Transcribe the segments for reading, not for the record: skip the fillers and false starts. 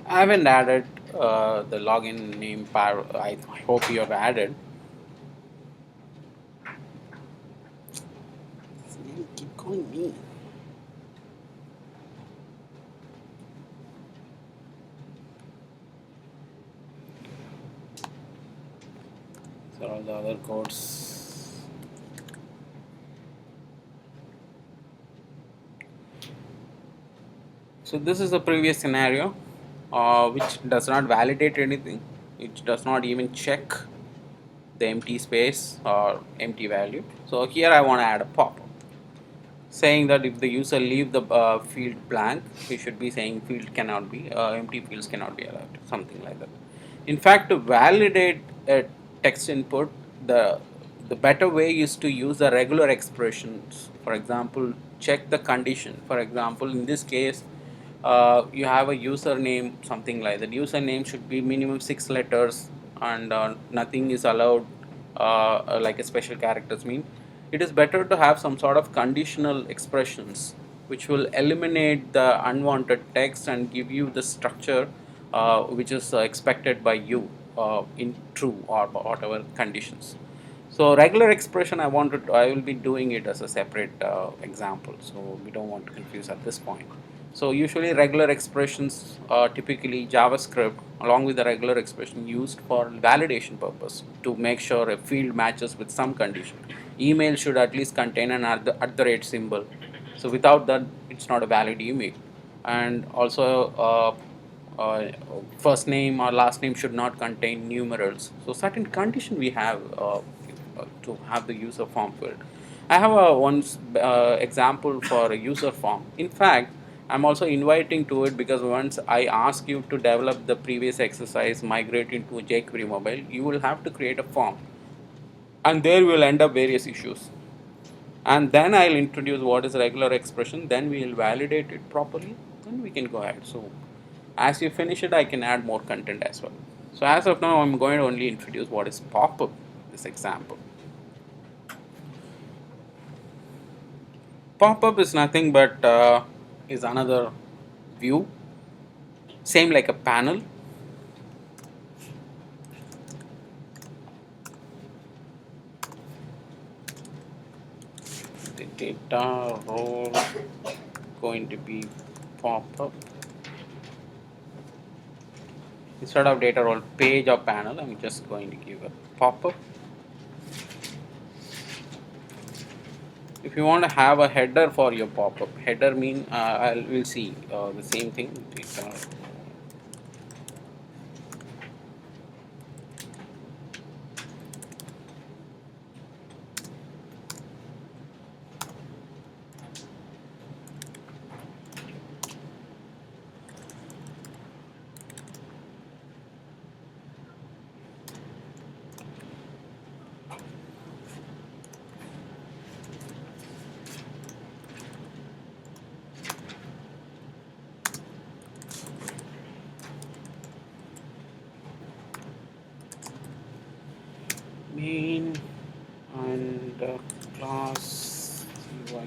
I haven't added the login name par. I hope you have added. Keep calling me. So all the other codes. So this is the previous scenario, which does not validate anything. It does not even check the empty space or empty value. So here I want to add a pop saying that if the user leave the field blank, we should be saying field cannot be, empty fields cannot be allowed, something like that. In fact, to validate a text input, the better way is to use the regular expressions. For example, check the condition. For example, in this case, you have a username, something like that. Username should be minimum 6 letters, and nothing is allowed, like a special characters mean. It is better to have some sort of conditional expressions which will eliminate the unwanted text and give you the structure which is expected by you in true or whatever conditions. So regular expression I will be doing it as a separate example, so we don't want to confuse at this point. So usually regular expressions are typically JavaScript along with the regular expression used for validation purpose to make sure a field matches with some condition. Email should at least contain an at the rate symbol. So without that, it's not a valid email. And also, first name or last name should not contain numerals. So certain condition we have to have the user form filled. I have a one example for a user form. In fact, I'm also inviting to it because once I ask you to develop the previous exercise, migrate into jQuery mobile, you will have to create a form, and there will end up various issues. And then I'll introduce what is regular expression. Then we'll validate it properly. Then we can go ahead. So as you finish it, I can add more content as well. So as of now, I'm going to only introduce what is popup. This example. Popup is nothing but is another view, same like a panel. The data role going to be popup. Instead of data role page or panel, I'm just going to give a popup. If you want to have a header for your popup, header mean we'll see the same thing. Main and class UI.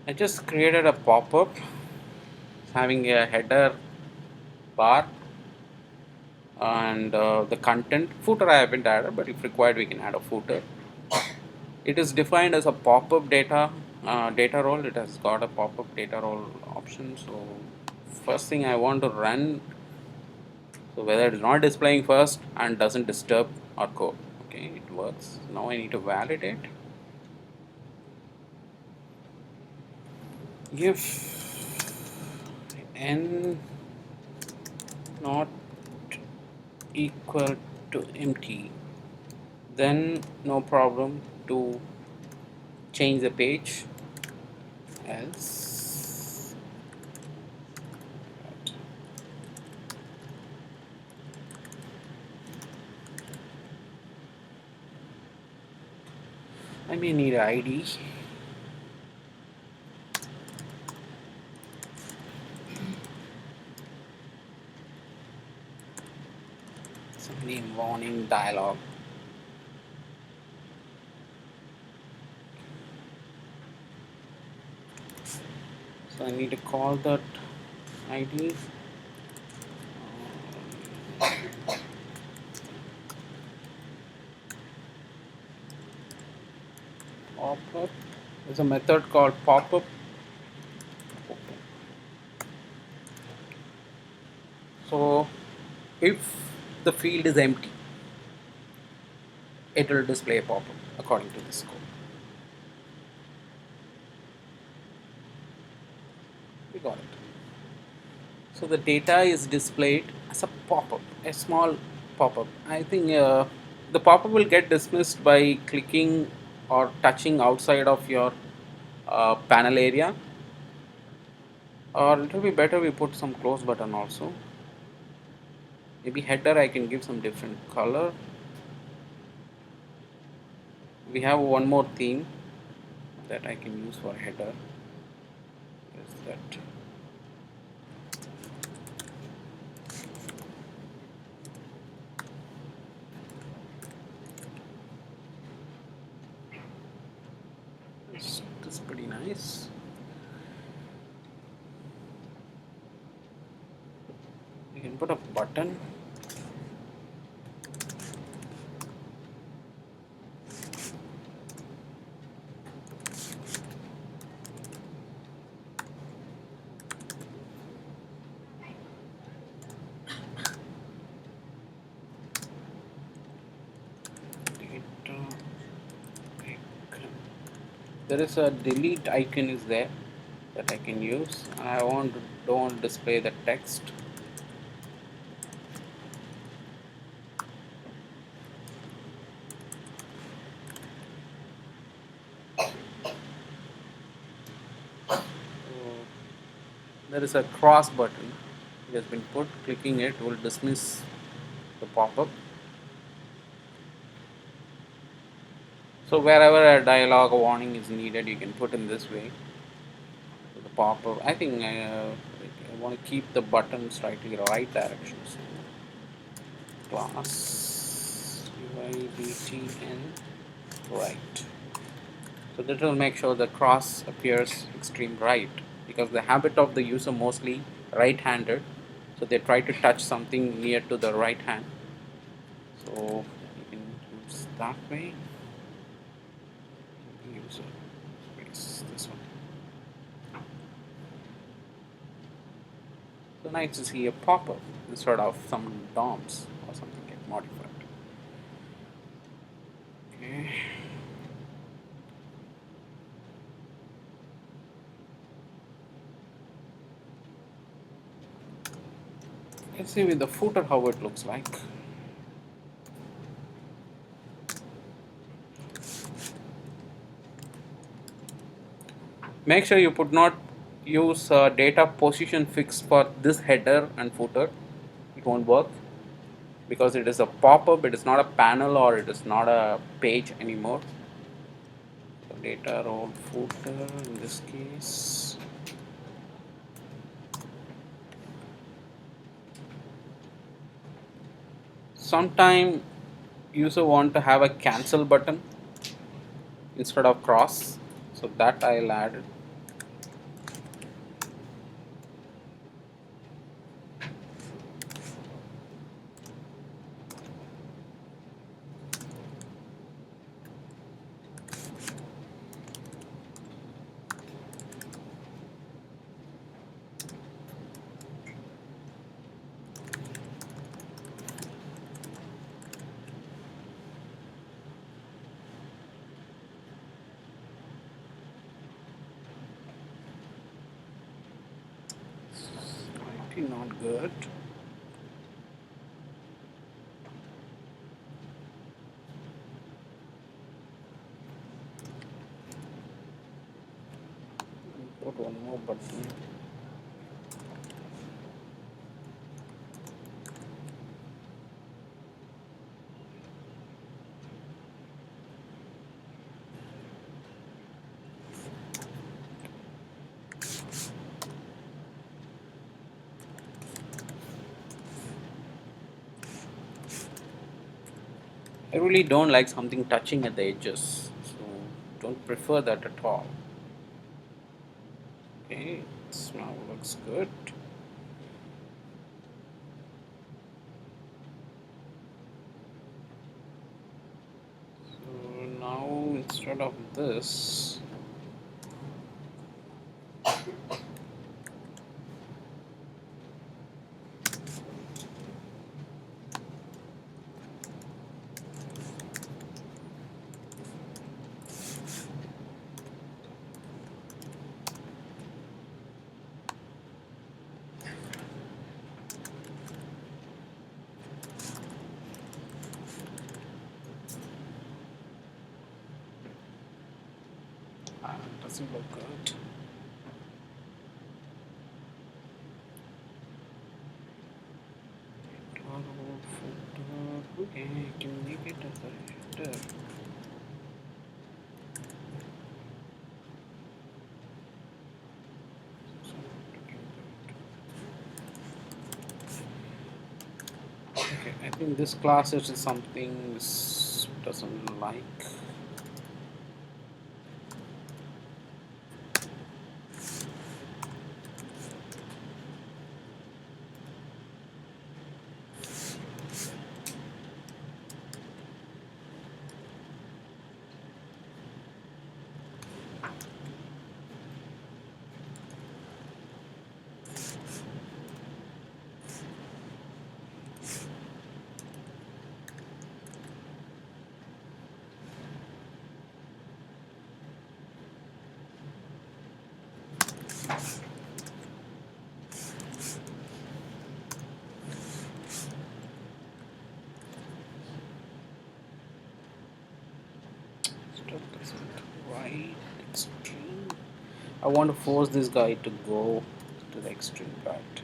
I just created a pop-up having a header bar and the content footer I haven't added, but if required we can add a footer. It is defined as a pop-up data role. It has got a pop-up data role option. So first thing I want to run, so whether it's not displaying first and doesn't disturb our code. Okay, it works. Now I need to validate. If n not equal to empty, then no problem to change the page. Else I may need an ID. warning dialog. So I need to call that ID. Popup. There's a method called popup. So if the field is empty, it will display a popup according to this code. We got it. So the data is displayed as a pop-up, a small pop-up. I think the pop-up will get dismissed by clicking or touching outside of your panel area. Or it will be better we put some close button also. Maybe header I can give some different color. We have one more theme that I can use for header. Is that it's pretty nice. You can put a button. Data icon. There is a delete icon is there that I can use. I don't display the text. So there is a cross button. It has been put. Clicking it will dismiss the pop-up. So wherever a dialog warning is needed, you can put in this way. So the pop-up. I think I want to keep the button slightly right directions. Class UIDTN right. So that will make sure the cross appears extreme right, because the habit of the user mostly right-handed, so they try to touch something near to the right hand. So you can use that way. User space, this one. So nice to see a pop-up instead of some DOMs or something get modified. Okay. Let's see with the footer how it looks like. Make sure you put not use data position fix for this header and footer. It won't work because it is a pop-up. It is not a panel or it is not a page anymore. So data role footer in this case. Sometime user want to have a cancel button instead of cross, so that I'll add. Slightly not good. Put one more button. I really don't like something touching at the edges, so don't prefer that at all. Okay, this now looks good. So now instead of this, doesn't look good. Okay, I can make it as a header. Okay, I think this class is something this doesn't like. Still doesn't right extreme. I want to force this guy to go to the extreme right.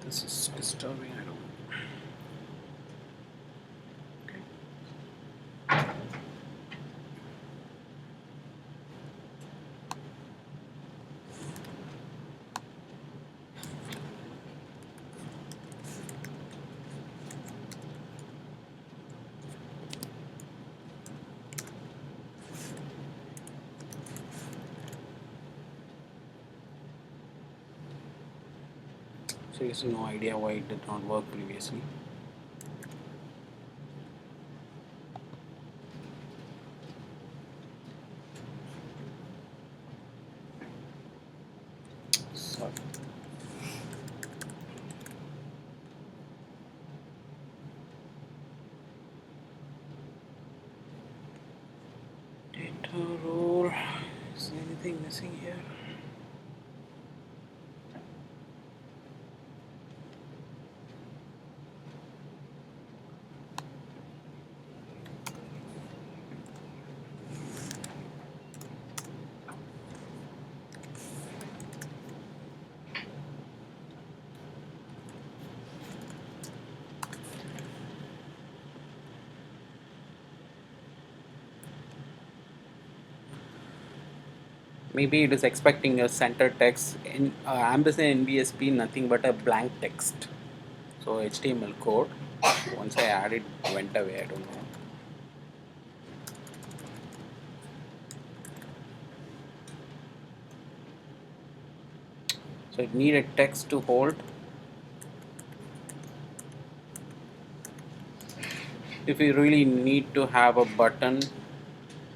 This is disturbing. I don't. Seriously, no idea why it did not work previously. Sorry. Data role. Is there anything missing here? Maybe it is expecting a center text in ampersand NBSP, nothing but a blank text. So HTML code. Once I added, it went away. I don't know. So it needed text to hold. If you really need to have a button,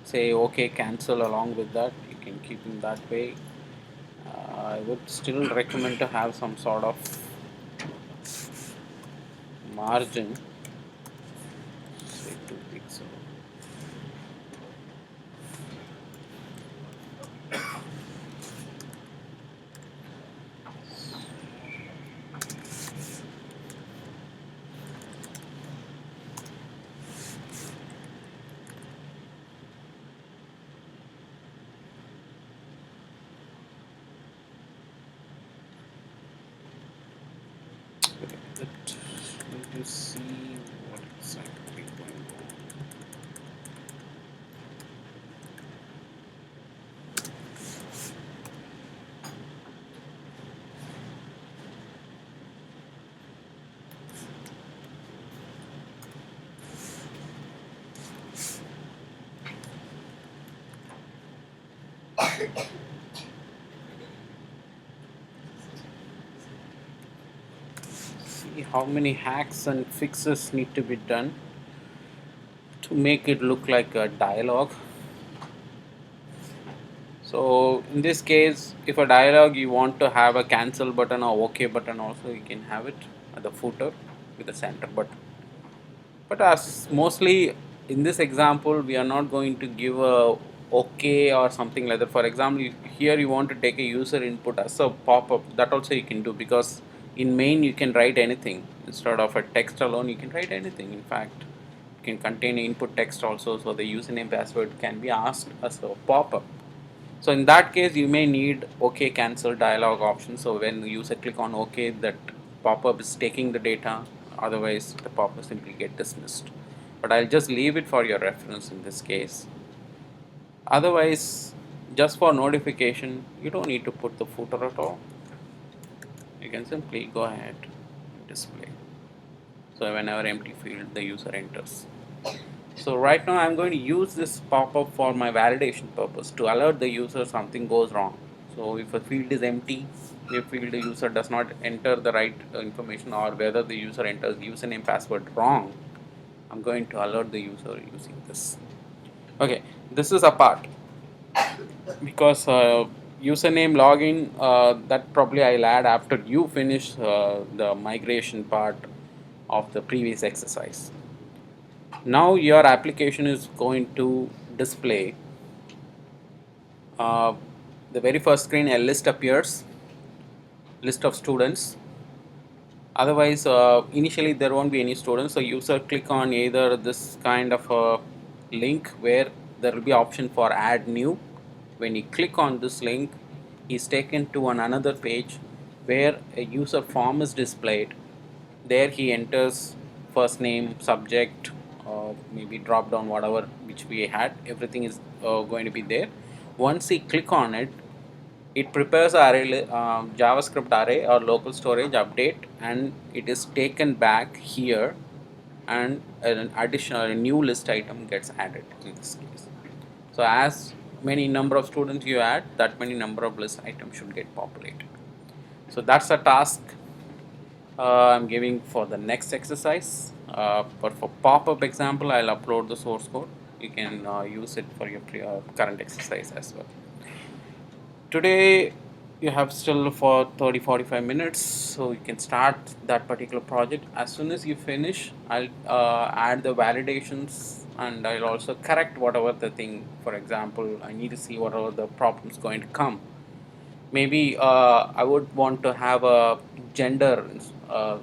say OK, cancel along with that, you can keep in that way. I would still recommend to have some sort of margin, say 2 pixels. Let me see what exactly going on. See how many hacks and fixes need to be done to make it look like a dialogue. So in this case, if a dialogue you want to have a cancel button or OK button also, you can have it at the footer with the center button. But as mostly in this example, we are not going to give a OK or something like that. For example, here you want to take a user input as a pop-up, that also you can do, because in main you can write anything. Instead of a text alone, you can write anything. In fact, you can contain input text also, so the username password can be asked as a pop-up. So in that case, you may need OK cancel dialog option. So when the user click on OK, that pop-up is taking the data. Otherwise, the pop-up simply get dismissed. But I'll just leave it for your reference in this case. Otherwise, just for notification, you don't need to put the footer at all. You can simply go ahead and display. So whenever empty field, the user enters. So right now I'm going to use this pop-up for my validation purpose to alert the user something goes wrong. So if a field is empty, if field the user does not enter the right information, or whether the user enters username password wrong, I'm going to alert the user using this. Okay, this is a part because username login, that probably I'll add after you finish the migration part of the previous exercise. Now your application is going to display uh, the very first screen. A list appears, list of students. Otherwise, initially there won't be any students, so user click on either this kind of a link where there will be option for add new. When you click on this link, he's taken to another page where a user form is displayed. There he enters first name, subject, maybe drop down whatever which we had, everything is going to be there. Once he click on it, it prepares a array, JavaScript array or local storage update, and it is taken back here, and an additional new list item gets added in this case. So as many number of students you add, that many number of list items should get populated. So that's a task I'm giving for the next exercise. But for pop-up example, I'll upload the source code. You can use it for your current exercise as well. Today you have still for 30-45 minutes, so you can start that particular project. As soon as you finish, I'll add the validations, and I'll also correct whatever the thing. For example, I need to see whatever the problem is going to come. Maybe I would want to have a gender,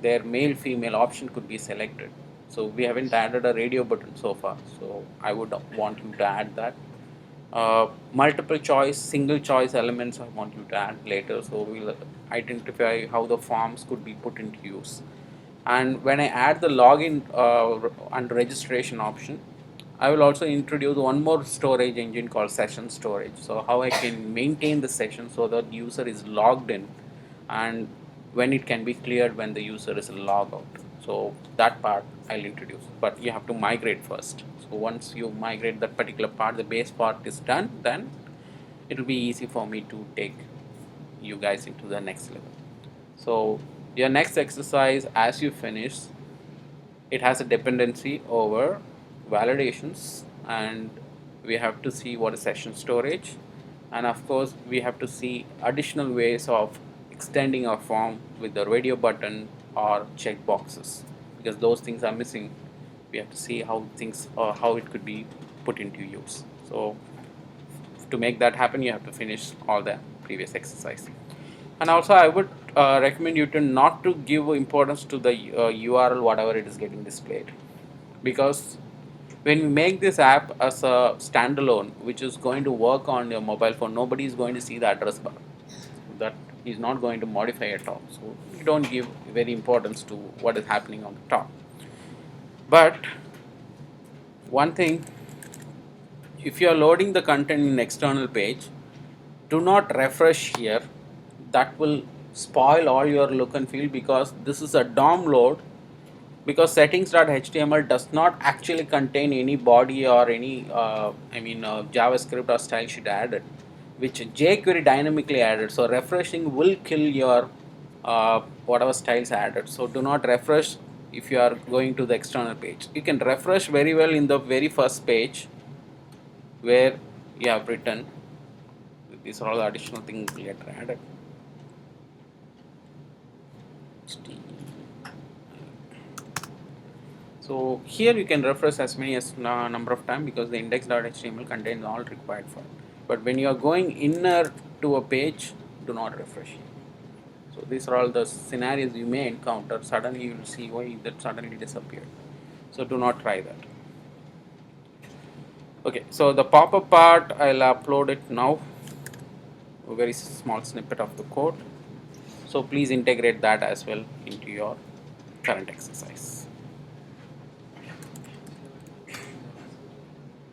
their male female option could be selected. So we haven't added a radio button so far, so I would want you to add that. Multiple choice, single choice elements I want you to add later, so we'll identify how the forms could be put into use. And when I add the login and registration option, I will also introduce one more storage engine called session storage. So how I can maintain the session so that user is logged in, and when it can be cleared when the user is logged out. So that part I'll introduce, but you have to migrate first. So once you migrate that particular part, the base part is done, then it will be easy for me to take you guys into the next level. So your next exercise, as you finish, it has a dependency over validations, and we have to see what is session storage, and of course we have to see additional ways of extending our form with the radio button or check boxes, because those things are missing. We have to see how things or how it could be put into use. So to make that happen, you have to finish all the previous exercise. And also I would recommend you to not to give importance to the URL whatever it is getting displayed, because when you make this app as a standalone which is going to work on your mobile phone, nobody is going to see the address bar. That is not going to modify at all, so you don't give very importance to what is happening on the top. But one thing, if you are loading the content in external page, do not refresh here. That will spoil all your look and feel, because this is a DOM load, because settings.html does not actually contain any body or any JavaScript or style sheet added. which jQuery dynamically added. So refreshing will kill your whatever styles added. So do not refresh if you are going to the external page. You can refresh very well in the very first page where you have written. These are all the additional things we get added. So here you can refresh as many as number of times because the index.html contains all required for it. But when you are going inner to a page, do not refresh. So these are all the scenarios you may encounter. Suddenly you will see why that suddenly disappeared. So do not try that. Okay, so the pop-up part I'll upload it now. A very small snippet of the code. So please integrate that as well into your current exercise.